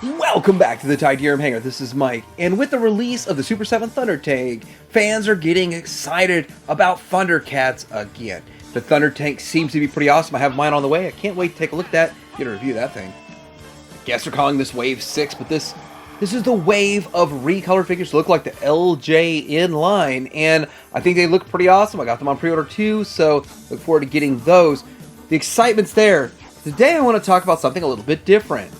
Welcome back to the Titanium Hangar. This is Mike, and with the release of the Super 7 Thunder Tank, fans are getting excited about Thundercats again. The Thunder Tank seems to be pretty awesome. I have mine on the way. I can't wait to take a look at that, get a review of that thing. I guess they're calling this Wave 6, but this is the wave of recolored figures that look like the LJN line, and I think they look pretty awesome. I got them on pre-order too, so look forward to getting those. The excitement's there. Today I want to talk about something a little bit different.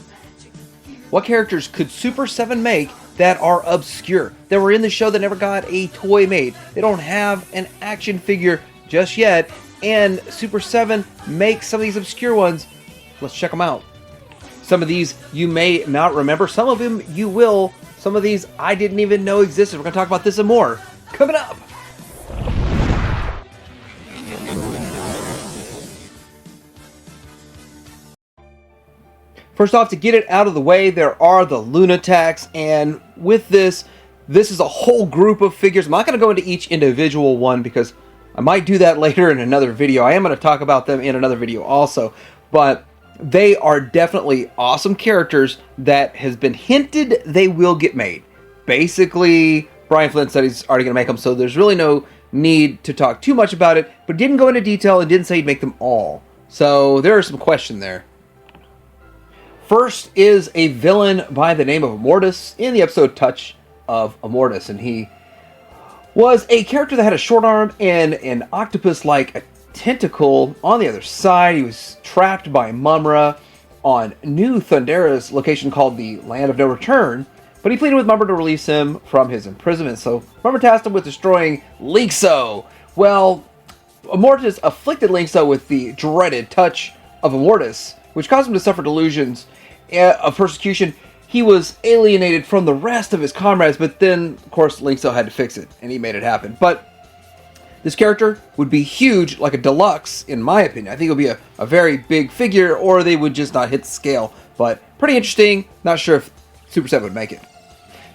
What characters could Super 7 make that are obscure, that were in the show that never got a toy made? They don't have an action figure just yet, and Super 7 makes some of these obscure ones. Let's check them out. Some of these you may not remember, some of them you will. Some of these I didn't even know existed. We're going to talk about this and more coming up. First off, to get it out of the way, there are the Lunatax, and with this is a whole group of figures. I'm not going to go into each individual one because I might do that later in another video. I am going to talk about them in another video also, but they are definitely awesome characters that has been hinted they will get made. Basically, Brian Flynn said he's already going to make them, so there's really no need to talk too much about it, but didn't go into detail and didn't say he'd make them all. So there is some question there. First is a villain by the name of Mortis in the episode Touch of a Mortis, and he was a character that had a short arm and an octopus-like tentacle on the other side. He was trapped by Mumm-Ra on New Thundera's location called the Land of No Return, but he pleaded with Mumm-Ra to release him from his imprisonment, so Mumm-Ra tasked him with destroying Linkso. Well, Mortis afflicted Linkso with the dreaded Touch of a Mortis, which caused him to suffer delusions of persecution. He was alienated from the rest of his comrades, but then, of course, Linkso had to fix it, and he made it happen. But this character would be huge, like a deluxe, in my opinion. I think it would be a very big figure, or they would just not hit the scale. But pretty interesting. Not sure if Super 7 would make it.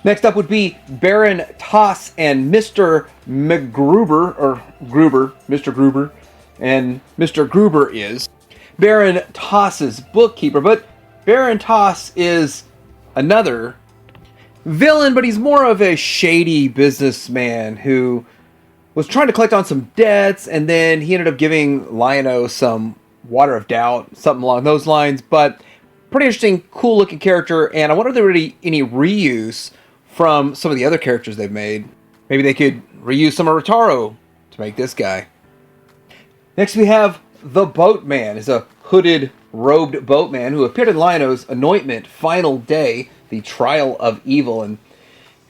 Next up would be Baron Toss and Mr. McGruber, or Gruber, Mr. Gruber. And Mr. Gruber is Baron Toss's bookkeeper, but Baron Toss is another villain, but he's more of a shady businessman who was trying to collect on some debts, and then he ended up giving Lion-O some water of doubt, something along those lines. But pretty interesting, cool looking character, and I wonder if there really any reuse from some of the other characters they've made. Maybe they could reuse some of Rotaro to make this guy. Next we have the Boatman. Is a hooded, robed boatman who appeared in Lion-O's Anointment Final Day, the Trial of Evil, and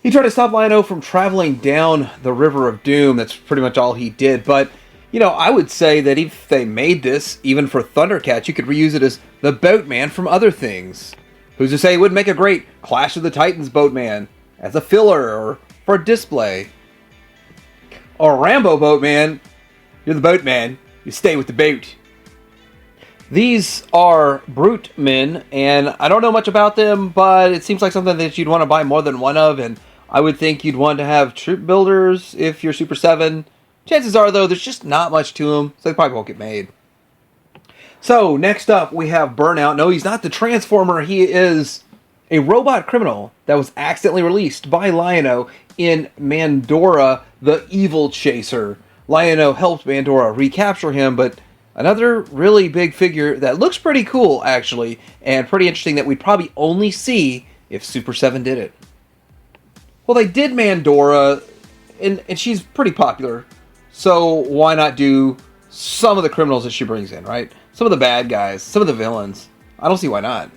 he tried to stop Lion-O from traveling down the River of Doom. That's pretty much all he did. But, you know, I would say that if they made this, even for Thundercat, you could reuse it as the Boatman from other things. Who's to say it wouldn't make a great Clash of the Titans Boatman as a filler or for a display? Or Rambo Boatman, you're the boatman, you stay with the boat. These are Brute Men, and I don't know much about them, but it seems like something that you'd want to buy more than one of, and I would think you'd want to have troop builders if you're Super 7. Chances are, though, there's just not much to them, so they probably won't get made. So, next up, we have Burnout. No, he's not the Transformer. He is a robot criminal that was accidentally released by Lion-O in Mandora, the Evil Chaser. Lion-O helped Mandora recapture him, but another really big figure that looks pretty cool, actually, and pretty interesting that we'd probably only see if Super 7 did it. Well, they did Mandora, and she's pretty popular, so why not do some of the criminals that she brings in, right? Some of the bad guys, some of the villains. I don't see why not.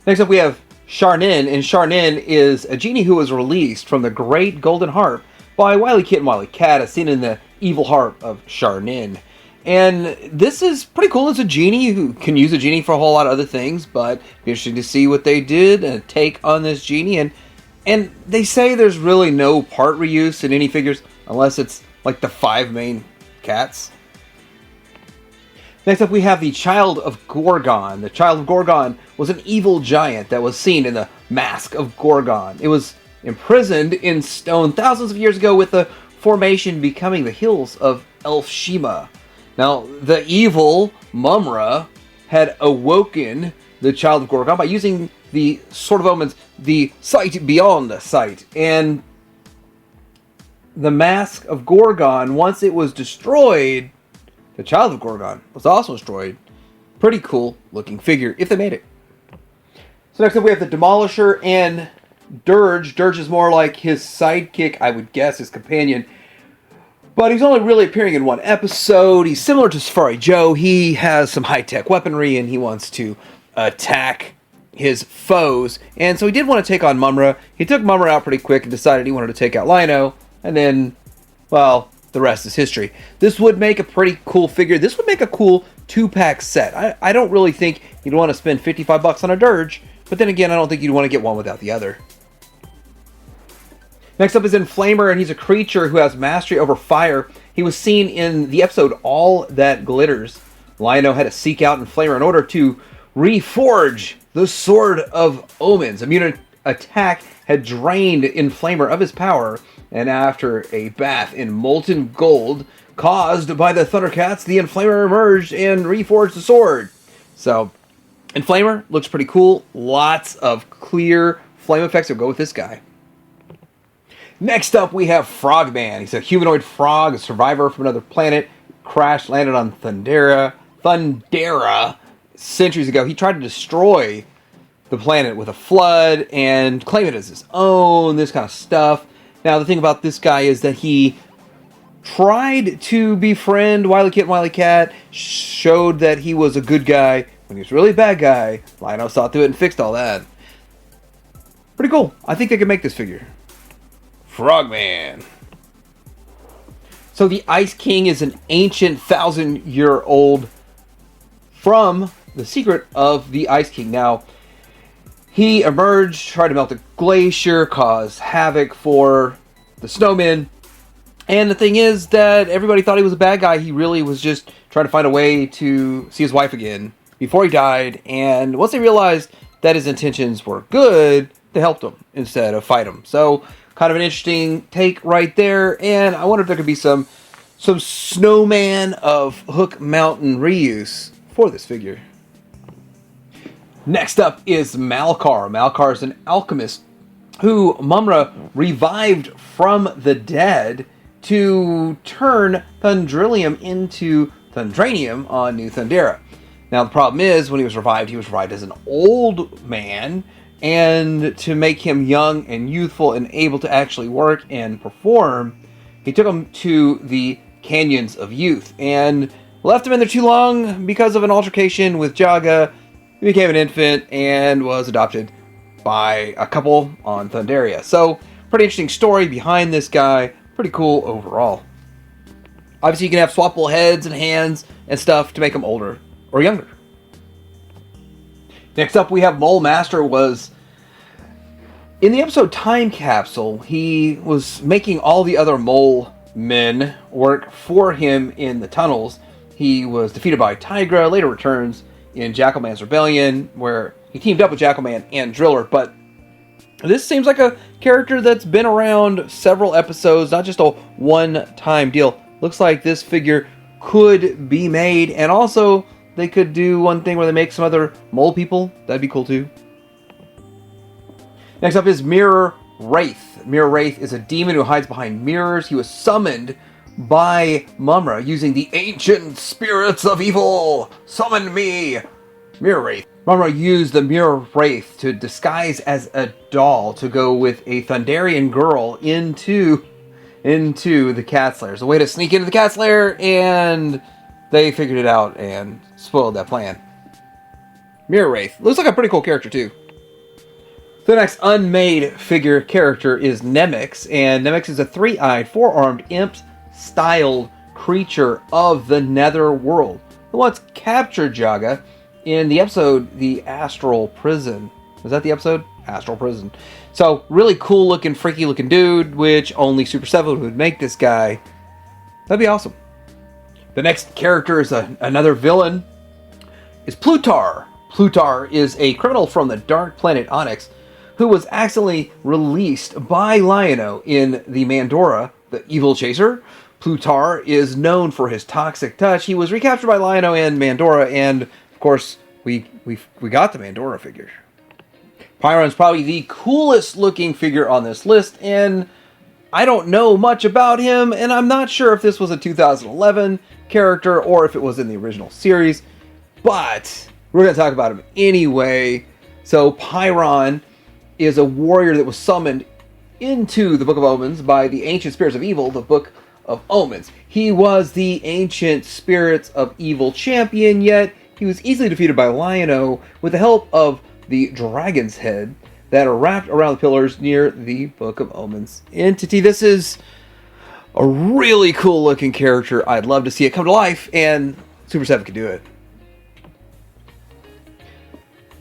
Next up we have Sharonin, and Sharonin is a genie who was released from the Great Golden Harp by Wily Kit and Wily Cat, as seen in the Evil Harp of Sharonin. And this is pretty cool. It's a genie who can use a genie for a whole lot of other things, but it'd be interesting to see what they did and take on this genie. And they say there's really no part reuse in any figures unless it's like the 5 main cats. Next up we have the Child of Gorgon. The Child of Gorgon was an evil giant that was seen in the Mask of Gorgon. It was imprisoned in stone thousands of years ago with the formation becoming the hills of Elfshima. Now, the evil Mumm-Ra had awoken the child of Gorgon by using the Sword of Omens, the sight beyond sight. And the mask of Gorgon, once it was destroyed, the child of Gorgon was also destroyed. Pretty cool looking figure, if they made it. So next up we have the Demolisher and Dirge. Dirge is more like his sidekick, I would guess, his companion. But he's only really appearing in one episode. He's similar to Safari Joe. He has some high-tech weaponry, and he wants to attack his foes. And so he did want to take on Mumra. He took Mumra out pretty quick and decided he wanted to take out Lion-O. And then, well, the rest is history. This would make a pretty cool figure. This would make a cool 2-pack set. I don't really think you'd want to spend $55 on a Dirge. But then again, I don't think you'd want to get one without the other. Next up is Inflamer, and he's a creature who has mastery over fire. He was seen in the episode All That Glitters. Lion-O had to seek out Inflamer in order to reforge the Sword of Omens. Immune attack had drained Inflamer of his power, and after a bath in molten gold caused by the Thundercats, the Inflamer emerged and reforged the sword. So, Inflamer looks pretty cool. Lots of clear flame effects will go with this guy. Next up, we have Frogman. He's a humanoid frog, a survivor from another planet. Crash landed on Thundera centuries ago. He tried to destroy the planet with a flood and claim it as his own, this kind of stuff. Now, the thing about this guy is that he tried to befriend Wily Kit and Wily Cat, showed that he was a good guy when he was really a bad guy. Lion-O saw through it and fixed all that. Pretty cool. I think they could make this figure. Frogman. So the Ice King is an ancient 1,000-year-old from The Secret of the Ice King. Now, he emerged, tried to melt a glacier, cause havoc for the snowmen. And the thing is that everybody thought he was a bad guy. He really was just trying to find a way to see his wife again before he died. And once they realized that his intentions were good, they helped him instead of fight him. So, kind of an interesting take right there, and I wonder if there could be some snowman of Hook Mountain reuse for this figure. Next up is Malcar. Malcar is an alchemist who Mumra revived from the dead to turn Thundrillium into Thundranium on New Thundera. Now the problem is, when he was revived as an old man, and to make him young and youthful and able to actually work and perform, he took him to the Canyons of Youth and left him in there too long because of an altercation with Jaga. He became an infant and was adopted by a couple on Thunderia. So, pretty interesting story behind this guy. Pretty cool overall. Obviously, you can have swappable heads and hands and stuff to make him older or younger. Next up, we have Mole Master. Was in the episode Time Capsule, he was making all the other mole men work for him in the tunnels. He was defeated by Tigra, later returns in Jackalman's Rebellion, where he teamed up with Jackalman and Driller. But this seems like a character that's been around several episodes, not just a one-time deal. Looks like this figure could be made, and also they could do one thing where they make some other mole people. That'd be cool too. Next up is Mirror Wraith. Mirror Wraith is a demon who hides behind mirrors. He was summoned by Mumra using the ancient spirits of evil. Summon me, Mirror Wraith. Mumra used the Mirror Wraith to disguise as a doll to go with a Thunderian girl into the Cat Slayer. It's a way to sneak into the Cat Slayer, and they figured it out and spoiled that plan. Mirror Wraith. Looks like a pretty cool character, too. The next unmade figure character is Nemix, and Nemix is a 3-eyed, 4-armed, imp-styled creature of the Nether World who once captured Jaga in the episode The Astral Prison. Was that the episode? Astral Prison. So, really cool looking, freaky looking dude, which only Super 7 would make this guy. That'd be awesome. The next character is another villain, is Pluto. Pluto is a criminal from the dark planet Onyx who was accidentally released by Lion-O in the Mandora, the evil chaser. Pluto is known for his toxic touch. He was recaptured by Lion-O and Mandora and of course, we got the Mandora figure. Pyron's probably the coolest looking figure on this list, and I don't know much about him, and I'm not sure if this was a 2011 character or if it was in the original series, but we're going to talk about him anyway. So Pyron is a warrior that was summoned into the Book of Omens by the ancient spirits of evil, the Book of Omens. He was the ancient spirits of evil champion, yet he was easily defeated by Lion-O with the help of the dragon's head that are wrapped around the pillars near the Book of Omens entity. This is a really cool looking character. I'd love to see it come to life, and Super 7 could do it.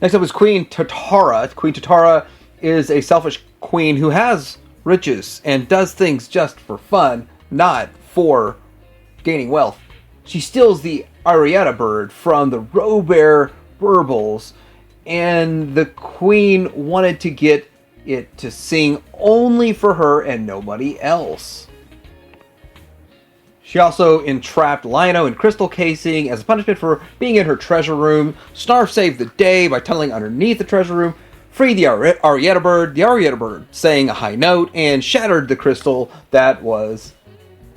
Next up is Queen Tatara. Queen Tatara is a selfish queen who has riches and does things just for fun, not for gaining wealth. She steals the Arietta bird from the Robert Burbles, and the queen wanted to get it to sing only for her and nobody else. She also entrapped Lion-O in crystal casing as a punishment for being in her treasure room. Snarf saved the day by tunneling underneath the treasure room, freed the Arietta bird. The Arietta bird sang a high note and shattered the crystal that was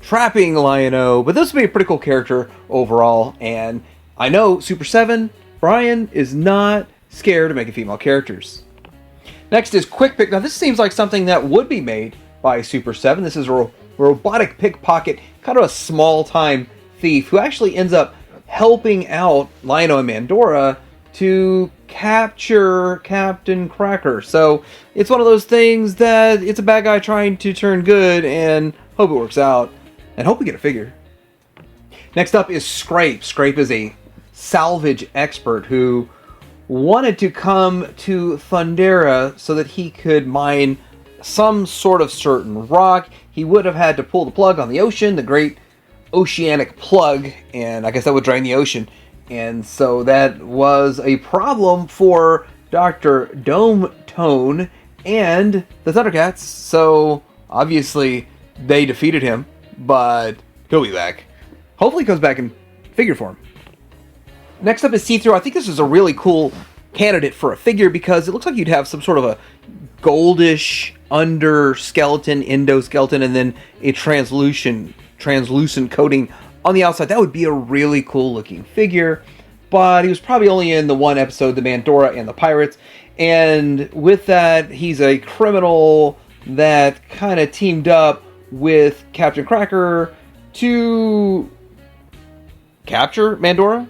trapping Lion-O. But this would be a pretty cool character overall, and I know Super 7, Brian, is not scared of making female characters. Next is Quick Pick. Now this seems like something that would be made by Super 7. This is a robotic pickpocket, kind of a small-time thief who actually ends up helping out Lion-O and Mandora to capture Captain Cracker. So it's one of those things that it's a bad guy trying to turn good, and hope it works out, and hope we get a figure. Next up is Scrape. Scrape is a salvage expert who wanted to come to Thundera so that he could mine some sort of certain rock. He would have had to pull the plug on the ocean, the great oceanic plug, and I guess that would drain the ocean. And so that was a problem for Dr. Dome Tone and the Thundercats. So obviously they defeated him, but he'll be back. Hopefully he comes back in figure form. Next up is Seethrough. I think this is a really cool candidate for a figure because it looks like you'd have some sort of a goldish under skeleton, endoskeleton, and then a translucent coating on the outside. That would be a really cool looking figure, but he was probably only in the one episode, the Mandora and the Pirates, and with that, he's a criminal that kind of teamed up with Captain Cracker to capture Mandora.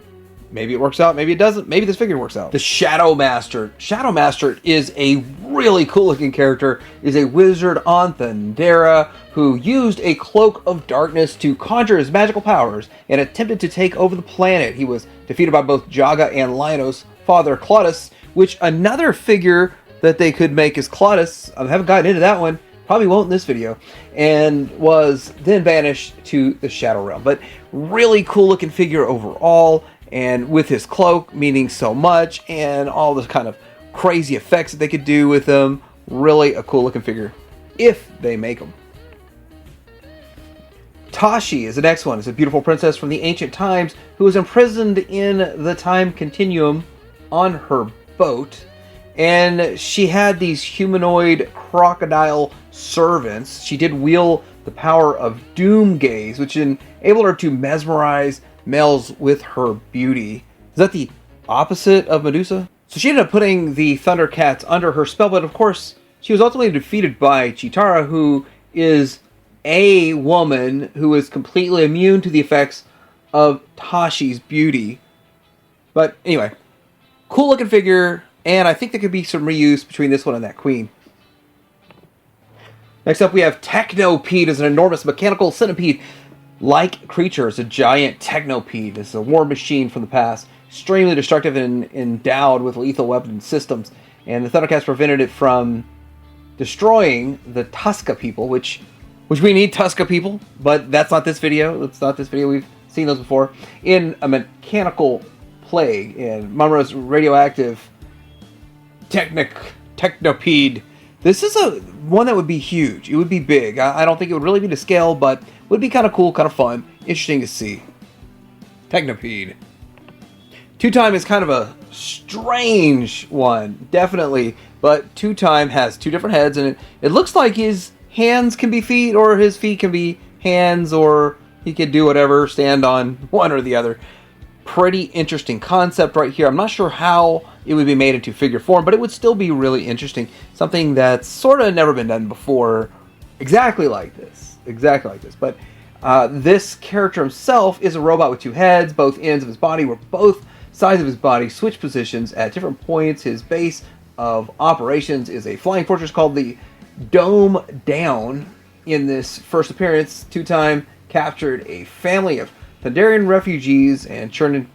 Maybe it works out, maybe it doesn't. Maybe this figure works out. The Shadow Master. Shadow Master is a really cool looking character. Is a wizard on Thundera who used a cloak of darkness to conjure his magical powers and attempted to take over the planet. He was defeated by both Jaga and Lion-O's father, Claudus, which another figure that they could make is Claudus. I haven't gotten into that one. Probably won't in this video. And was then banished to the Shadow Realm. But really cool looking figure overall. And with his cloak meaning so much, and all the kind of crazy effects that they could do with him, really a cool looking figure, if they make them. Toshi is the next one. It's a beautiful princess from the ancient times who was imprisoned in the time continuum on her boat. And she had these humanoid crocodile servants. She did wield the power of Doom Gaze, which enabled her to mesmerize males with her beauty. Is that the opposite of Medusa? So she ended up putting the Thundercats under her spell, but of course she was ultimately defeated by Tatara, who is a woman who is completely immune to the effects of Toshi's beauty. But anyway, cool looking figure, and I think there could be some reuse between this one and that queen. Next up we have Techno Pete. Is an enormous mechanical centipede-like creature. It's a giant Techno Pete. It's a war machine from the past, extremely destructive and endowed with lethal weapon systems. And the Thundercats prevented it from destroying the Tuska people, which we need Tuska people, but that's not this video. It's not this video. We've seen those before. In a mechanical plague, in Mumra's radioactive Technopede. This is one that would be huge. It would be big. I don't think it would really be to scale, but would be kind of cool, kind of fun, interesting to see. Technopede. Two-Time is kind of a strange one, definitely. But Two-Time has two different heads, and it looks like his hands can be feet, or his feet can be hands, or he could do whatever, stand on one or the other. Pretty interesting concept right here. I'm not sure how it would be made into figure form, but it would still be really interesting. Something that's sort of never been done before, exactly like this. Exactly like this. But this character himself is a robot with two heads, both ends of his body, where both sides of his body switch positions at different points. His base of operations is a flying fortress called the Dome Down. In this first appearance, Two-Time captured a family of Thunderian refugees and turning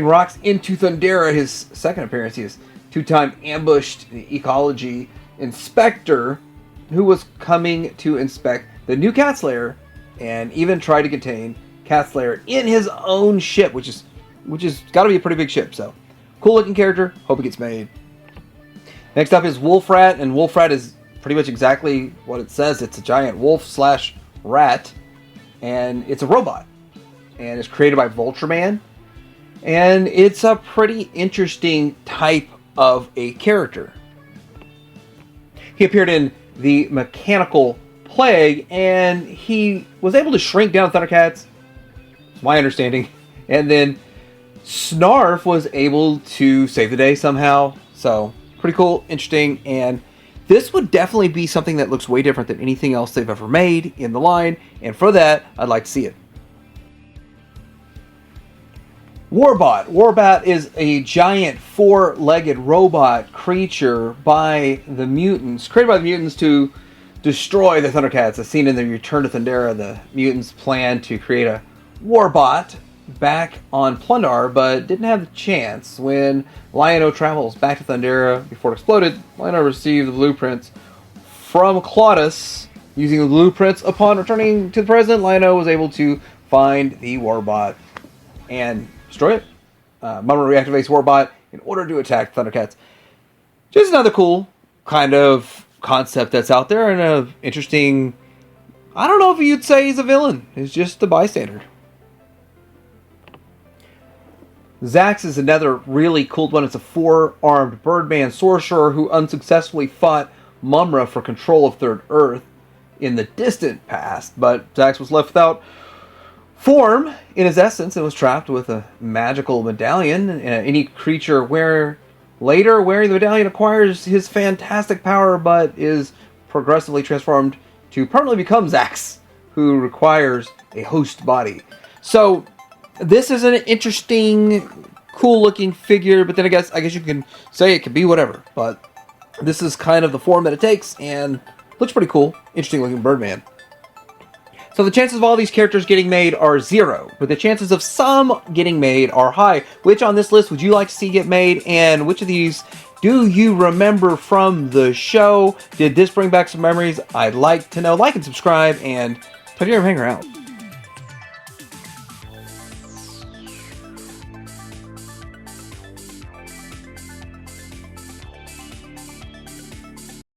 rocks into Thundera. His second appearance, he has Two-Time ambushed the ecology inspector who was coming to inspect the new Cat Slayer, and even tried to contain Cat Slayer in his own ship, which is got to be a pretty big ship. So, cool looking character. Hope it gets made. Next up is Wolfrat, and Wolfrat is pretty much exactly what it says. It's a giant wolf/rat, and it's a robot, and it's created by Vultureman, and it's a pretty interesting type of a character. He appeared in the Mechanical Plague, and he was able to shrink down Thundercats, it's my understanding, and then Snarf was able to save the day somehow. So, pretty cool, interesting, and this would definitely be something that looks way different than anything else they've ever made in the line, and for that, I'd like to see it. Warbot. Warbot is a giant four-legged robot creature by the mutants, created by the mutants to destroy the Thundercats. As seen in the Return to Thundera, the mutants planned to create a Warbot back on Plundar, but didn't have the chance. When Lion-O travels back to Thundera before it exploded, Lion-O received the blueprints from Claudus. Using the blueprints upon returning to the present, Lion-O was able to find the Warbot and destroy it. Mumra reactivates Warbot in order to attack Thundercats. Just another cool kind of concept that's out there, and an interesting... I don't know if you'd say he's a villain. He's just a bystander. Zax is another really cool one. It's a four-armed Birdman sorcerer who unsuccessfully fought Mumra for control of Third Earth in the distant past, but Zax was left without form in his essence and was trapped with a magical medallion. Any creature wearing the medallion acquires his fantastic power, but is progressively transformed to permanently become Zax, who requires a host body. So this is an interesting, cool-looking figure, but then I guess you can say it could be whatever. But this is kind of the form that it takes, and looks pretty cool. Interesting-looking Birdman. So the chances of all these characters getting made are 0, but the chances of some getting made are high. Which on this list would you like to see get made, and which of these do you remember from the show? Did this bring back some memories? I'd like to know. Like and subscribe, and Tatara Hanger out.